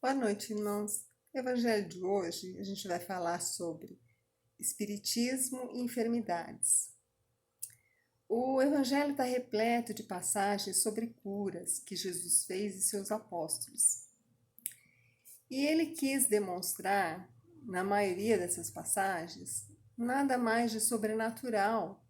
Boa noite, irmãos. No Evangelho de hoje, a gente vai falar sobre Espiritismo e enfermidades. O Evangelho está repleto de passagens sobre curas que Jesus fez e seus apóstolos. E ele quis demonstrar, na maioria dessas passagens, nada mais de sobrenatural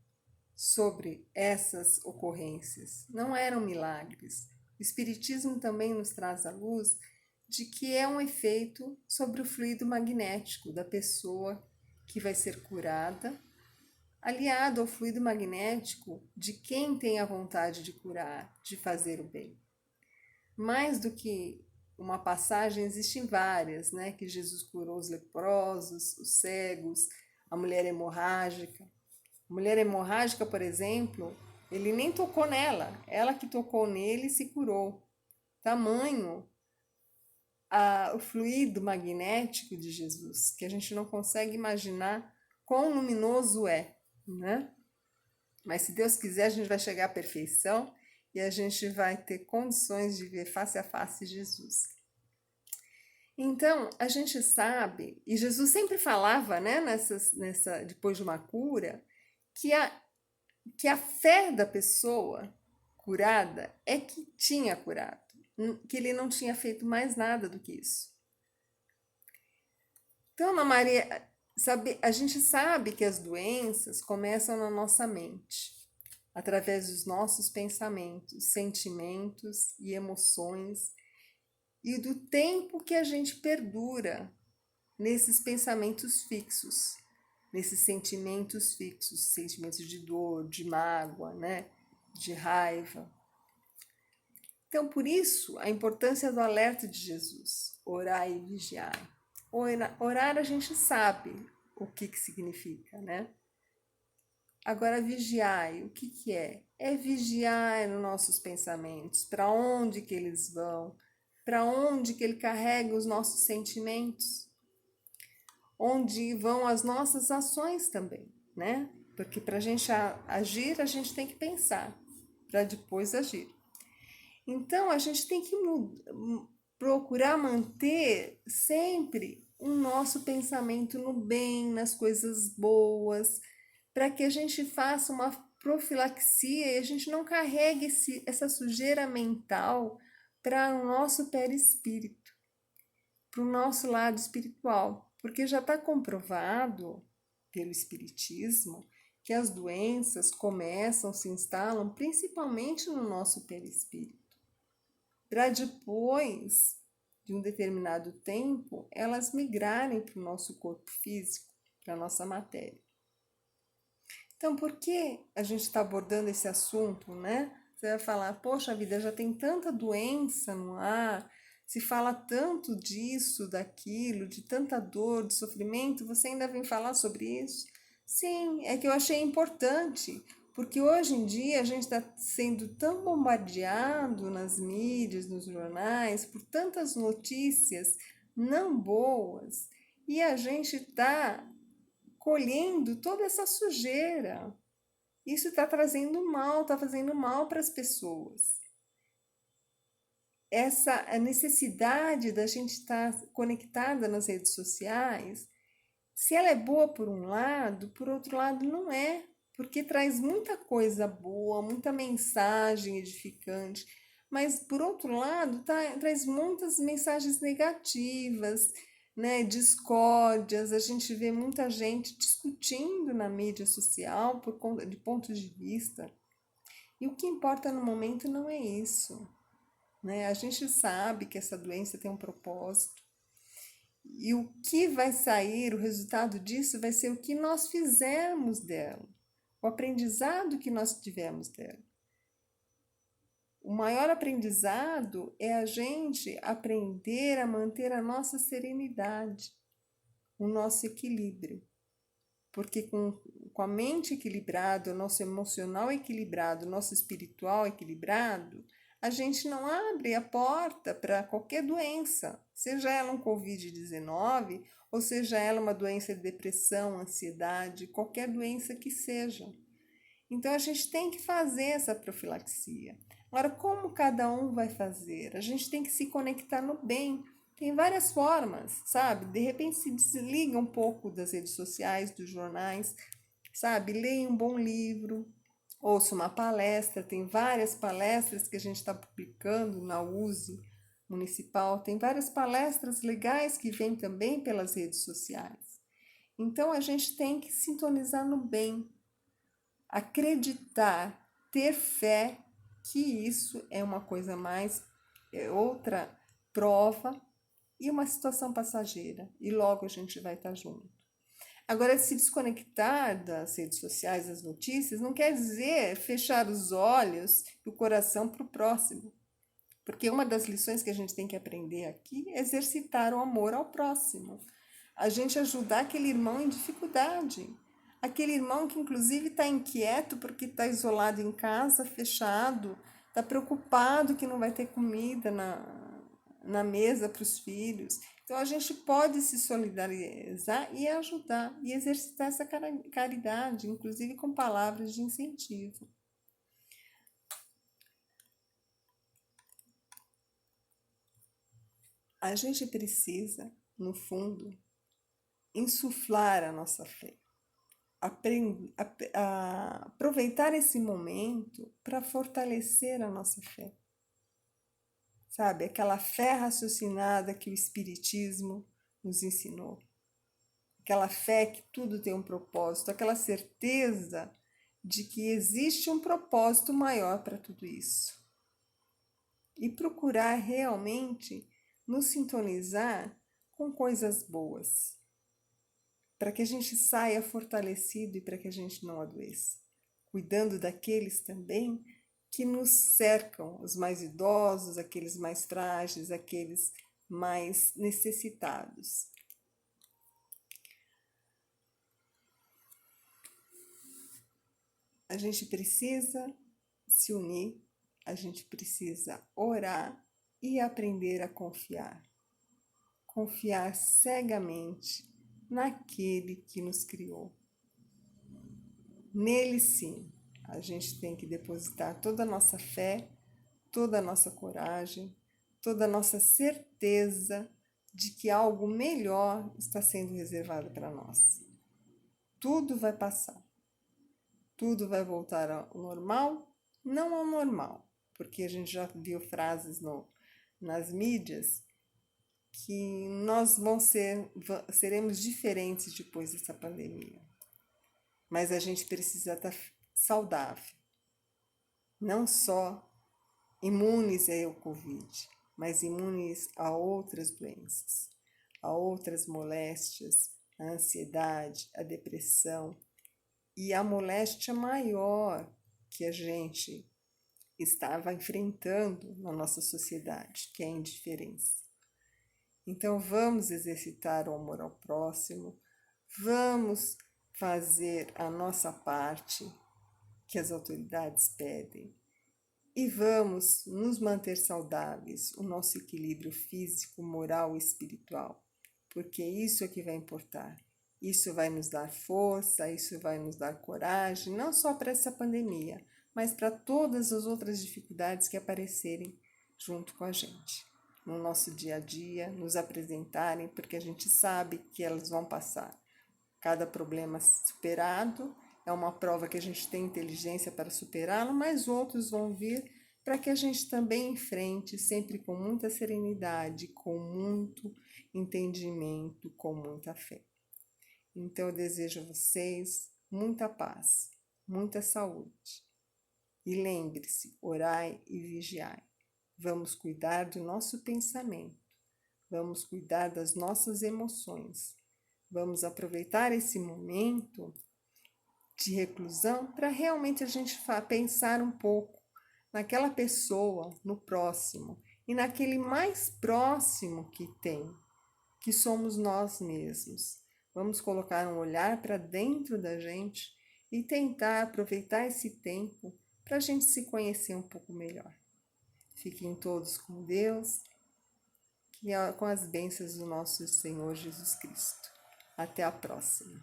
sobre essas ocorrências. Não eram milagres. O Espiritismo também nos traz a luz de que é um efeito sobre o fluido magnético da pessoa que vai ser curada, aliado ao fluido magnético de quem tem a vontade de curar, de fazer o bem. Mais do que uma passagem, existem várias, né? Que Jesus curou os leprosos, os cegos, a mulher hemorrágica. A mulher hemorrágica, por exemplo, ele nem tocou nela, ela que tocou nele e se curou. Tamanho o fluido magnético de Jesus, que a gente não consegue imaginar quão luminoso é, né? Mas se Deus quiser, a gente vai chegar à perfeição e a gente vai ter condições de ver face a face Jesus. Então, a gente sabe, e Jesus sempre falava, né, depois de uma cura, que a fé da pessoa curada é que tinha curado, que ele não tinha feito mais nada do que isso. Então, Ana Maria, a gente sabe que as doenças começam na nossa mente, através dos nossos pensamentos, sentimentos e emoções, e do tempo que a gente perdura nesses pensamentos fixos, nesses sentimentos fixos, sentimentos de dor, de mágoa, né? De raiva. Então, por isso, a importância do alerta de Jesus, orar e vigiar. Orar a gente sabe o que significa, né? Agora, vigiar, o que é? É vigiar nos nossos pensamentos, para onde que eles vão, para onde que ele carrega os nossos sentimentos, onde vão as nossas ações também, né? Porque para a gente agir, a gente tem que pensar, para depois agir. Então, a gente tem que procurar manter sempre o nosso pensamento no bem, nas coisas boas, para que a gente faça uma profilaxia e a gente não carregue essa sujeira mental para o nosso perispírito, para o nosso lado espiritual, porque já está comprovado pelo Espiritismo que as doenças começam, se instalam principalmente no nosso perispírito, para depois de um determinado tempo elas migrarem para o nosso corpo físico, para a nossa matéria. Então, por que a gente está abordando esse assunto, né? Você vai falar, poxa vida, já tem tanta doença no ar, se fala tanto disso, daquilo, de tanta dor, de sofrimento, você ainda vem falar sobre isso? Sim, é que eu achei importante, porque hoje em dia a gente está sendo tão bombardeado nas mídias, nos jornais, por tantas notícias não boas, e a gente está colhendo toda essa sujeira. Isso está trazendo mal, está fazendo mal para as pessoas. Essa necessidade da gente estar conectada nas redes sociais, se ela é boa por um lado, por outro lado não é, porque traz muita coisa boa, muita mensagem edificante, mas por outro lado traz muitas mensagens negativas, né, discórdias. A gente vê muita gente discutindo na mídia social por conta de pontos de vista. E o que importa no momento não é isso, né? A gente sabe que essa doença tem um propósito. E o que vai sair, o resultado disso vai ser o que nós fizermos dela, o aprendizado que nós tivemos dela. O maior aprendizado é a gente aprender a manter a nossa serenidade, o nosso equilíbrio. Porque com a mente equilibrada, o nosso emocional equilibrado, o nosso espiritual equilibrado, a gente não abre a porta para qualquer doença, seja ela um Covid-19 ou seja ela uma doença de depressão, ansiedade, qualquer doença que seja. Então a gente tem que fazer essa profilaxia. Agora, como cada um vai fazer? A gente tem que se conectar no bem, Tem várias formas, sabe? De repente se desliga um pouco das redes sociais, dos jornais, sabe? Leia um bom livro, ouça uma palestra. Tem várias palestras que a gente está publicando na USE Municipal. Tem várias palestras legais que vêm também pelas redes sociais. Então a gente tem que sintonizar no bem, acreditar, ter fé que isso é uma coisa mais, é outra prova e uma situação passageira, e logo a gente vai estar junto. Agora, se desconectar das redes sociais, das notícias, não quer dizer fechar os olhos e o coração para o próximo, porque uma das lições que a gente tem que aprender aqui é exercitar o amor ao próximo, a gente ajudar aquele irmão em dificuldade, aquele irmão que inclusive está inquieto porque está isolado em casa, fechado, está preocupado que não vai ter comida na mesa para os filhos. Então a gente pode se solidarizar e ajudar e exercitar essa caridade, inclusive com palavras de incentivo. A gente precisa, no fundo, insuflar a nossa fé, aproveitar esse momento para fortalecer a nossa fé. Sabe, aquela fé raciocinada que o Espiritismo nos ensinou. Aquela fé que tudo tem um propósito, aquela certeza de que existe um propósito maior para tudo isso. E procurar realmente nos sintonizar com coisas boas, para que a gente saia fortalecido e para que a gente não adoeça. Cuidando daqueles também que nos cercam, os mais idosos, aqueles mais frágeis, aqueles mais necessitados. A gente precisa se unir, a gente precisa orar e aprender a confiar. Confiar cegamente naquele que nos criou. Nele sim, a gente tem que depositar toda a nossa fé, toda a nossa coragem, toda a nossa certeza de que algo melhor está sendo reservado para nós. Tudo vai passar. Tudo vai voltar ao normal, não ao normal, porque a gente já viu frases nas mídias que nós seremos diferentes depois dessa pandemia. Mas a gente precisa estar saudável, não só imunes ao Covid, mas imunes a outras doenças, a outras moléstias, a ansiedade, a depressão e a moléstia maior que a gente estava enfrentando na nossa sociedade, que é a indiferença. Então vamos exercitar o amor ao próximo, vamos fazer a nossa parte que as autoridades pedem e vamos nos manter saudáveis, o nosso equilíbrio físico, moral e espiritual, porque isso é que vai importar. Isso vai nos dar força, isso vai nos dar coragem, não só para essa pandemia, mas para todas as outras dificuldades que aparecerem junto com a gente, no nosso dia a dia, nos apresentarem, porque a gente sabe que elas vão passar. Cada problema superado é uma prova que a gente tem inteligência para superá-lo, mas outros vão vir para que a gente também enfrente, sempre com muita serenidade, com muito entendimento, com muita fé. Então eu desejo a vocês muita paz, muita saúde. E lembre-se, orai e vigiai. Vamos cuidar do nosso pensamento, vamos cuidar das nossas emoções. Vamos aproveitar esse momento de reclusão para realmente a gente pensar um pouco naquela pessoa, no próximo e naquele mais próximo que tem, que somos nós mesmos. Vamos colocar um olhar para dentro da gente e tentar aproveitar esse tempo para a gente se conhecer um pouco melhor. Fiquem todos com Deus e com as bênçãos do nosso Senhor Jesus Cristo. Até a próxima.